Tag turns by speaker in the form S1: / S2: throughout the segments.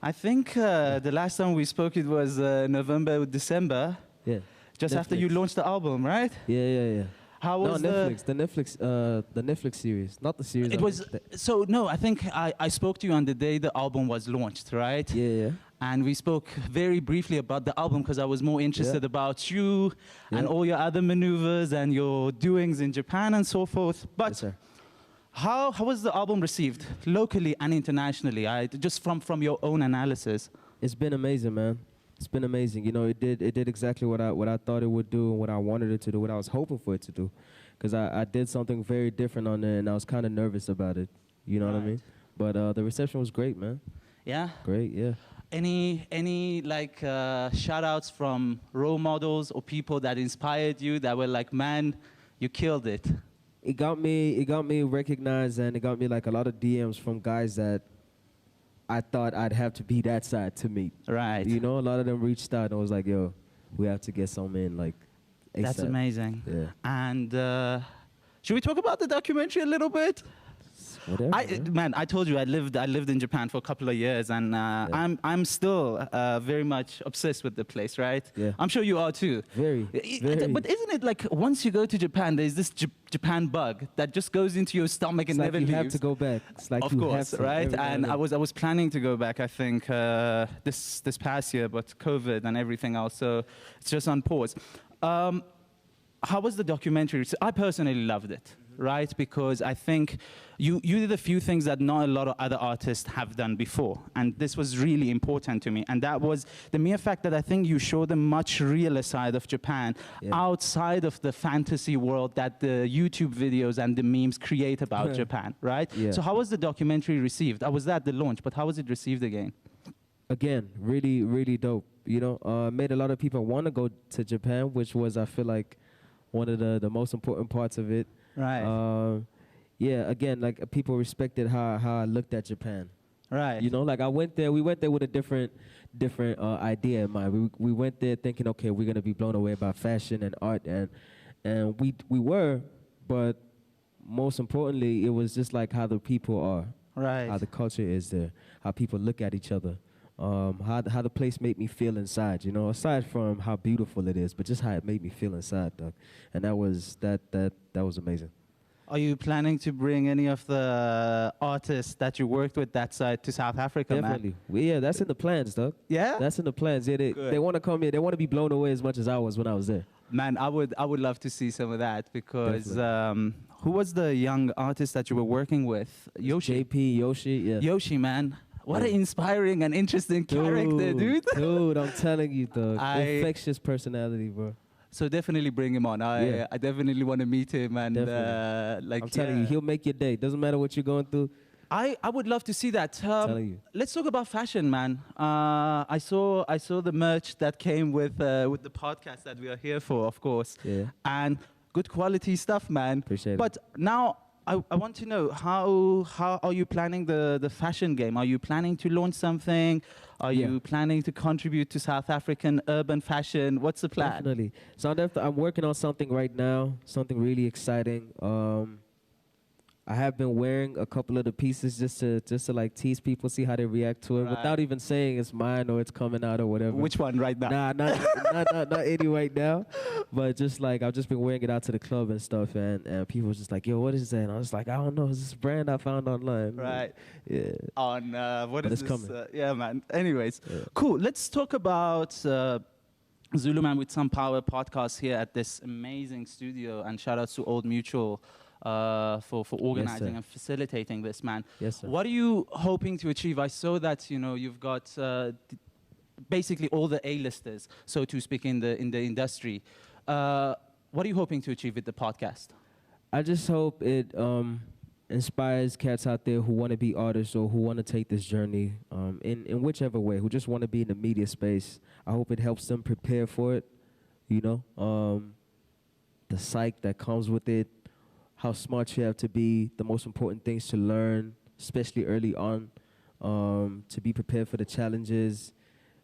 S1: I think the last time we spoke, it was November, December.
S2: Yeah.
S1: Just after you launched the album, right?
S2: Yeah.
S1: How was
S2: the Netflix series, not the series.
S1: It was so no. I think I spoke to you on the day the album was launched, right?
S2: Yeah.
S1: And we spoke very briefly about the album because I was more interested about you and all your other maneuvers and your doings in Japan and so forth. But
S2: yes, sir.
S1: How was the album received locally and internationally? Just from your own analysis.
S2: It's been amazing, man. It's been amazing. You know, it did exactly what I thought it would do and what I wanted it to do, what I was hoping for it to do. Because I did something very different on there, and I was kind of nervous about it. You know what I mean? But the reception was great, man.
S1: Yeah?
S2: Great, yeah.
S1: Any like shout outs from role models or people that inspired you that were like, man, you killed it?
S2: It got me recognized, and it got me like a lot of DMs from guys that I thought I'd have to be that side to meet.
S1: Right.
S2: You know, a lot of them reached out and was like, yo, we have to get some in, like, ASAP.
S1: That's amazing.
S2: Yeah.
S1: And should we talk about the documentary a little bit?
S2: Whatever.
S1: Man, I told you I lived in Japan for a couple of years, and I'm still very much obsessed with the place, right?
S2: Yeah.
S1: I'm sure you are too.
S2: Very.
S1: But isn't it like once you go to Japan, there's this Japan bug that just goes into your stomach and never leaves?
S2: You have to go back. It's like
S1: of
S2: you
S1: course,
S2: have to,
S1: right? And I was planning to go back, I think, this past year, but COVID and everything else, so it's just on pause. How was the documentary? I personally loved it. Right, because I think you did a few things that not a lot of other artists have done before, and this was really important to me. And that was the mere fact that I think you showed a much realer side of Japan outside of the fantasy world that the YouTube videos and the memes create about Japan. Right.
S2: Yeah.
S1: So how was the documentary received? I was at the launch, but how was it received again?
S2: Again, really, really dope. You know, made a lot of people want to go to Japan, which was, I feel like, one of the most important parts of it.
S1: Right.
S2: Yeah, again, like people respected how I looked at Japan.
S1: Right.
S2: You know, like we went there with a different idea in mind. We went there thinking, okay, we're gonna be blown away by fashion and art, and we were, but most importantly, it was just like how the people are.
S1: Right.
S2: How the culture is there, how people look at each other. How the place made me feel inside, you know, aside from how beautiful it is, but just how it made me feel inside, Doug. And that was amazing.
S1: Are you planning to bring any of the artists that you worked with that side to South Africa,
S2: Definitely.
S1: man?
S2: Yeah, that's in the plans, Doug.
S1: Yeah?
S2: That's in the plans. Yeah, they want to come here. They want to be blown away as much as I was when I was there.
S1: Man, I would love to see some of that because who was the young artist that you were working with? Yoshi.
S2: JP, Yoshi, yeah.
S1: Yoshi, man. What an inspiring and interesting character, dude.
S2: Dude, I'm telling you, Doug. Infectious personality, bro.
S1: So definitely bring him on. I definitely want to meet him. And
S2: I'm telling you, he'll make your day. Doesn't matter what you're going through.
S1: I would love to see that.
S2: Telling you.
S1: Let's talk about fashion, man. I saw the merch that came with the podcast that we are here for, of course.
S2: Yeah.
S1: And good quality stuff, man.
S2: Appreciate it.
S1: But now I want to know how are you planning the fashion game? Are you planning to launch something? Are you planning to contribute to South African urban fashion? What's the plan?
S2: Definitely. So I'm working on something right now, something really exciting. I have been wearing a couple of the pieces just to like tease people, see how they react to it, without even saying it's mine or it's coming out or whatever.
S1: Which one right now?
S2: Nah, not any right now. But just like I've just been wearing it out to the club and stuff, and people was just like, yo, what is that? And I was like, I don't know, it's this brand I found online.
S1: Right.
S2: Yeah.
S1: On what
S2: but
S1: is
S2: it's
S1: this?
S2: coming.
S1: Yeah, man. Anyways, cool. Let's talk about Zulu Man with Some Power podcast here at this amazing studio, and shout out to Old Mutual for organizing and facilitating this, man.
S2: Yes, sir.
S1: What are you hoping to achieve? I saw that you've got basically all the A-listers, so to speak, in the industry. What are you hoping to achieve with the podcast?
S2: I just hope it inspires cats out there who want to be artists or who want to take this journey in whichever way, who just want to be in the media space. I hope it helps them prepare for it, you know, the psych that comes with it, how smart you have to be, the most important things to learn, especially early on, to be prepared for the challenges,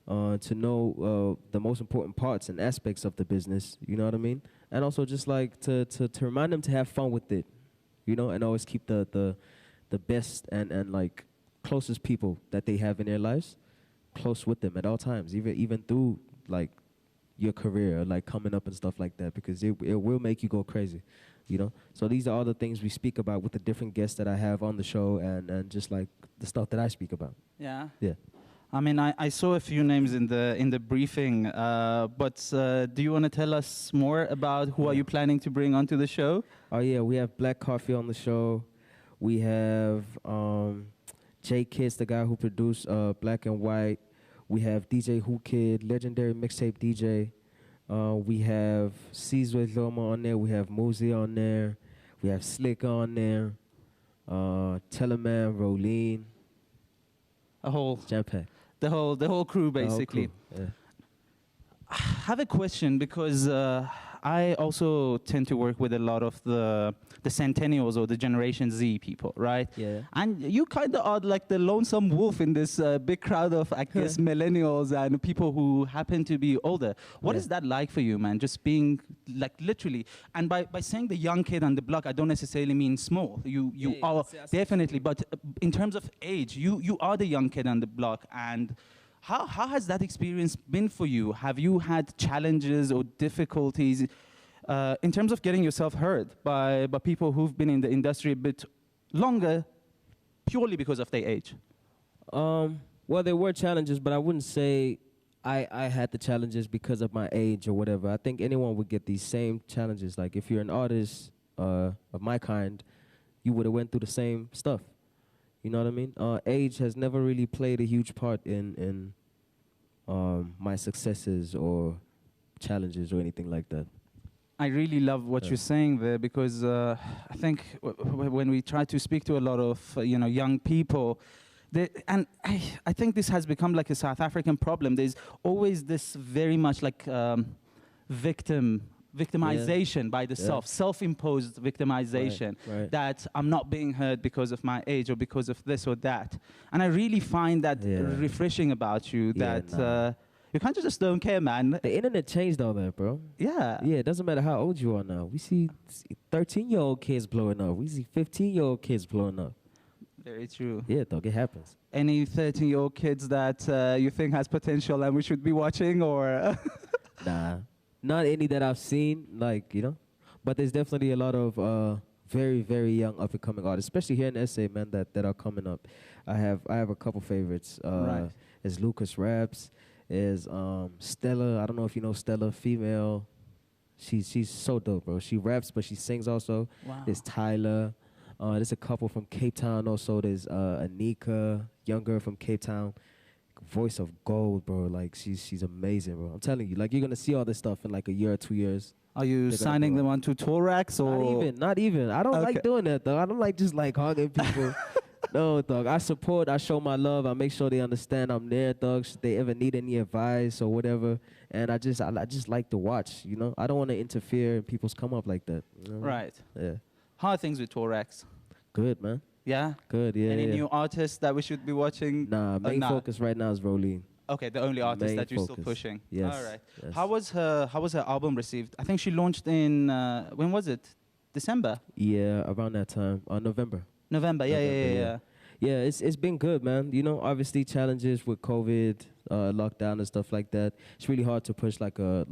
S2: to know the most important parts and aspects of the business, you know what I mean? And also just like to remind them to have fun with it, you know, and always keep the best and like closest people that they have in their lives. close with them at all times, even through like your career, like coming up and stuff like that, because it will make you go crazy, you know. So these are all the things we speak about with the different guests that I have on the show, and just like the stuff that I speak about.
S1: Yeah.
S2: Yeah.
S1: I mean, I saw a few names in the briefing, but do you want to tell us more about who are you planning to bring onto the show?
S2: Oh yeah, we have Black Coffee on the show. We have Jay Kids, the guy who produced Black and White. We have DJ Who Kid, legendary mixtape DJ. We have Caesar Loma on there. We have Mosey on there. We have Slick on there. Teleman, Rolene.
S1: A whole
S2: Jam-pack.
S1: the whole crew basically.
S2: The whole crew,
S1: I have a question because I also tend to work with a lot of the centennials or the Generation Z people, right?
S2: Yeah.
S1: And you kind of are like the lonesome wolf in this big crowd of, I guess, millennials and people who happen to be older. What is that like for you, man? Just being like literally, and by saying the young kid on the block, I don't necessarily mean small. You are definitely, but in terms of age, you are the young kid on the block. And how has that experience been for you? Have you had challenges or difficulties in terms of getting yourself heard by people who've been in the industry a bit longer purely because of their age?
S2: Well, there were challenges, but I wouldn't say I had the challenges because of my age or whatever. I think anyone would get these same challenges. Like if you're an artist of my kind, you would have went through the same stuff. You know what I mean? Age has never really played a huge part in my successes or challenges or anything like that.
S1: I really love what you're saying there, because I think when we try to speak to a lot of young people, and I think this has become like a South African problem. There's always this very much like victimization by the self-imposed victimization,
S2: right.
S1: that I'm not being heard because of my age or because of this or that. And I really find that refreshing about you, that you kind of just don't care, man.
S2: The internet changed all that, bro.
S1: Yeah.
S2: Yeah, it doesn't matter how old you are now. We see 13-year-old kids blowing up. We see 15-year-old kids blowing up.
S1: Very true.
S2: Yeah, dog, it happens.
S1: Any 13-year-old kids that you think has potential and we should be watching, or?
S2: Nah, not any that I've seen, like, But there's definitely a lot of very, very young up-and-coming artists, especially here in SA, man, that are coming up. I have a couple favorites.
S1: Right.
S2: There's LucasRaps. There's Stella. I don't know if you know Stella, female. She's so dope, bro. She raps, but she sings also.
S1: Wow.
S2: There's Tyla. There's a couple from Cape Town also. There's Anika, young girl from Cape Town. Voice of gold, bro. Like, she's amazing, bro. I'm telling you, like, you're going to see all this stuff in like a year or 2 years.
S1: Are you signing them onto tour racks, or?
S2: Not even. I don't like doing that, though. I don't like just like hugging people. No, dog. I support. I show my love. I make sure they understand I'm there, dog. Should they ever need any advice or whatever. And I just like to watch, I don't want to interfere in people's come up like that.
S1: Right.
S2: Yeah.
S1: How are things with tour racks?
S2: Good, man.
S1: Yeah?
S2: Good, yeah.
S1: Any new artists that we should be watching?
S2: Nah, main focus right now is Rolene.
S1: Okay, the only artist that you're still pushing.
S2: Yes.
S1: All right.
S2: Yes.
S1: How was her album received? I think she launched in when was it? December?
S2: Yeah, around that time. November.
S1: November. Yeah.
S2: Yeah, it's been good, man. Obviously challenges with COVID, lockdown and stuff like that. It's really hard to push like a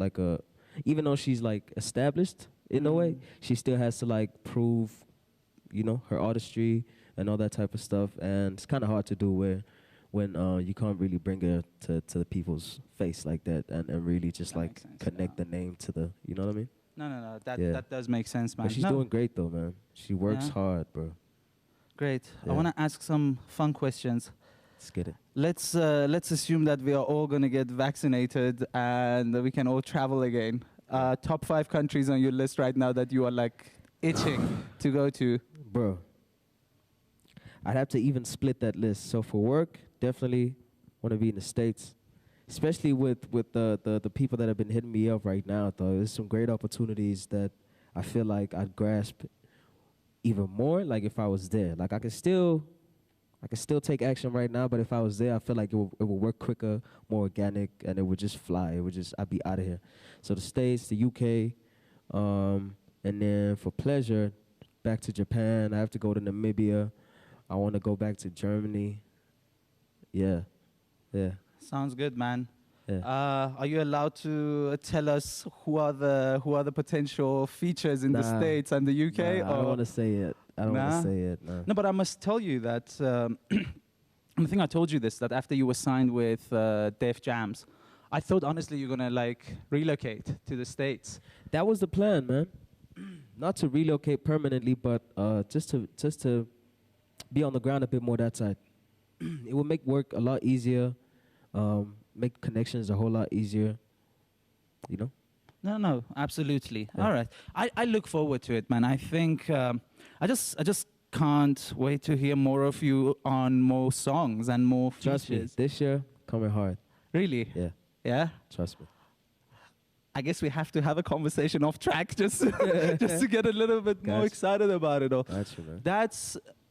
S2: even though she's like established in a way, she still has to like prove, her artistry and all that type of stuff. And it's kind of hard to do when you can't really bring her to the people's face like that and really just like connect the name to the, you know what I mean?
S1: No. That does make sense, man.
S2: But she's doing great though, man. She works hard, bro.
S1: Great.
S2: Yeah.
S1: I want to ask some fun questions.
S2: Let's get it.
S1: Let's assume that we are all going to get vaccinated and we can all travel again. Top 5 countries on your list right now that you are like itching to go to.
S2: Bro, I'd have to even split that list. So for work, definitely want to be in the States, especially with the people that have been hitting me up right now, though. There's some great opportunities that I feel like I'd grasp even more, like if I was there. Like I could still take action right now, but if I was there, I feel like it would work quicker, more organic, and it would just fly. I'd be out of here. So the States, the UK, and then for pleasure, back to Japan. I have to go to Namibia. I want to go back to Germany. Yeah.
S1: Sounds good, man.
S2: Yeah.
S1: Are you allowed to tell us who are the potential features in the States and the UK?
S2: Nah, I don't want to say it. I don't want to say it. Nah.
S1: No, but I must tell you that I think I told you this, that after you were signed with Def Jams, I thought honestly you're gonna like relocate to the States.
S2: That was the plan, man. Not to relocate permanently, but just to be on the ground a bit more that side. It will make work a lot easier, make connections a whole lot easier, you know?
S1: No, absolutely.
S2: Yeah.
S1: All right. I look forward to it, man. I think I just can't wait to hear more of you on more songs and more features.
S2: Trust me, this year, coming hard.
S1: Really?
S2: Yeah.
S1: Yeah?
S2: Trust me.
S1: I guess we have to have a conversation off track just to get a little bit more excited about it all.
S2: Gotcha, man.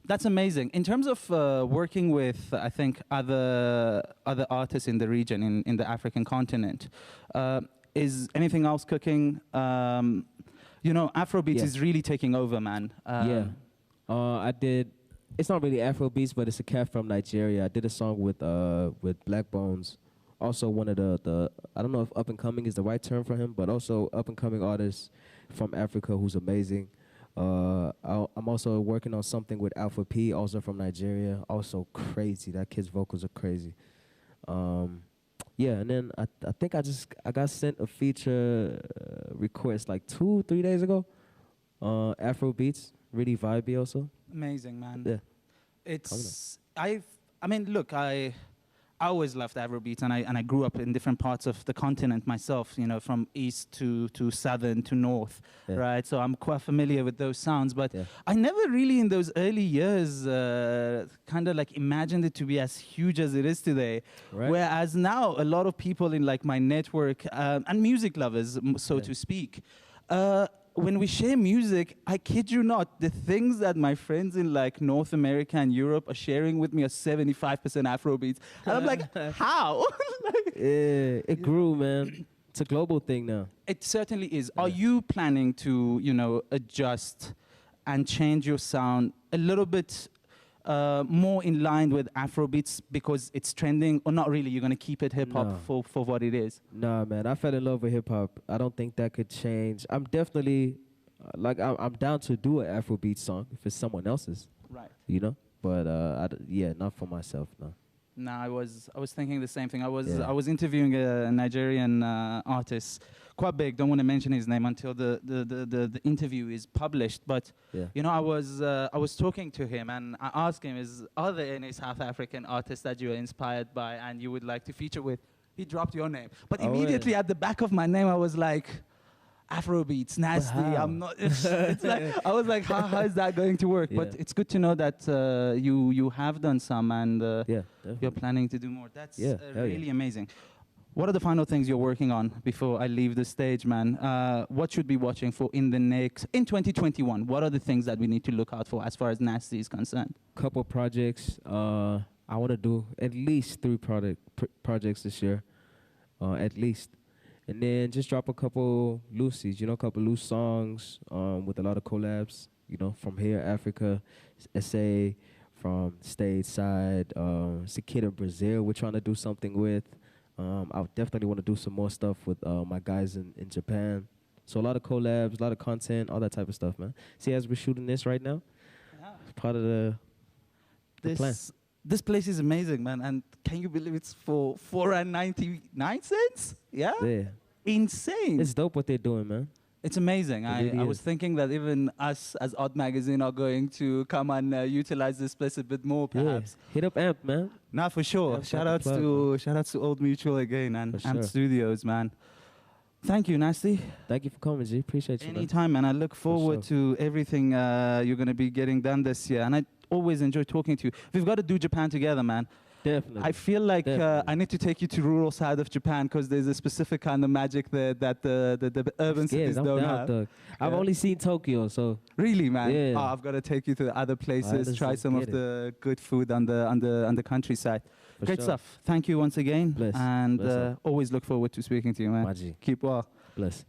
S1: That's amazing. In terms of working with, I think, other artists in the region, in the African continent, is anything else cooking? You know, Afrobeats is really taking over, man.
S2: I did. It's not really Afrobeats, but it's a cat from Nigeria. I did a song with Black Bones. Also, one of the I don't know if up and coming is the right term for him, but also up and coming artist from Africa who's amazing. I'm also working on something with Alpha P, also from Nigeria. Also crazy. That kid's vocals are crazy. Yeah, and then I think I got sent a feature request like 2-3 days ago. Afro beats, really vibey also.
S1: Amazing, man.
S2: Yeah.
S1: I mean, look, I always loved Afrobeats, and I grew up in different parts of the continent myself, you know, from east to southern to north, right? So I'm quite familiar with those sounds, but I never really in those early years kind of like imagined it to be as huge as it is today. Right. Whereas now a lot of people in like my network and music lovers, so to speak, when we share music, I kid you not, the things that my friends in like North America and Europe are sharing with me are 75% Afrobeats. And I'm like, how?
S2: It grew, man. It's a global thing now.
S1: It certainly is. Are you planning to, you know, adjust and change your sound a little bit more in line with Afrobeats because it's trending, or not really? You're going to keep it hip-hop for what it is?
S2: Nah, man. I fell in love with hip-hop. I don't think that could change. I'm definitely, I'm down to do an Afrobeat song if it's someone else's. Right. You know? But, not for myself, no.
S1: No, I was thinking the same thing. I was interviewing a Nigerian artist, quite big. Don't want to mention his name until the interview is published. But you know, I was talking to him and I asked him, are there any South African artists that you are inspired by and you would like to feature with? He dropped your name, but immediately at the back of my name, I was like, Afrobeats, Nasty. I'm not. It's like I was like, how is that going to work? But it's good to know that you have done some and you're planning to do more. That's really amazing. What are the final things you're working on before I leave the stage, man? What should we be watching for in 2021? What are the things that we need to look out for as far as Nasty is concerned?
S2: Couple projects. I want to do at least 3 projects this year, at least. And then just drop a couple loosies, you know, a couple loose songs with a lot of collabs, you know, from here, Africa, SA, from stateside, it's a kid in Brazil we're trying to do something with. I definitely want to do some more stuff with my guys in Japan. So a lot of collabs, a lot of content, all that type of stuff, man. See, as we're shooting this right now, it's part of the plan.
S1: This place is amazing, man. And can you believe it's for $4.99? Yeah? Insane.
S2: It's dope what they're doing, man.
S1: It's amazing. I was thinking that even us as Odd Magazine are going to come and utilize this place a bit more, perhaps.
S2: Hit up AMP, man.
S1: Nah, for sure. Shout outs to Old Mutual again and AMP Studios, man. Thank you, Nasty.
S2: Thank you for coming, G. Appreciate you.
S1: Anytime, man. I look forward to everything you're going to be getting done this year. And I always enjoy talking to you. We've got to do Japan together, man.
S2: Definitely.
S1: I feel like I need to take you to rural side of Japan because there's a specific kind of magic there that the urban cities don't have.
S2: I've only seen Tokyo, so.
S1: Really, man? Yeah. Oh, I've got to take you to other places, try some of the good food on the countryside. Great stuff. Thank you once again.
S2: Bless.
S1: And always look forward to speaking to you, man.
S2: Maji.
S1: Keep well.
S2: Bless.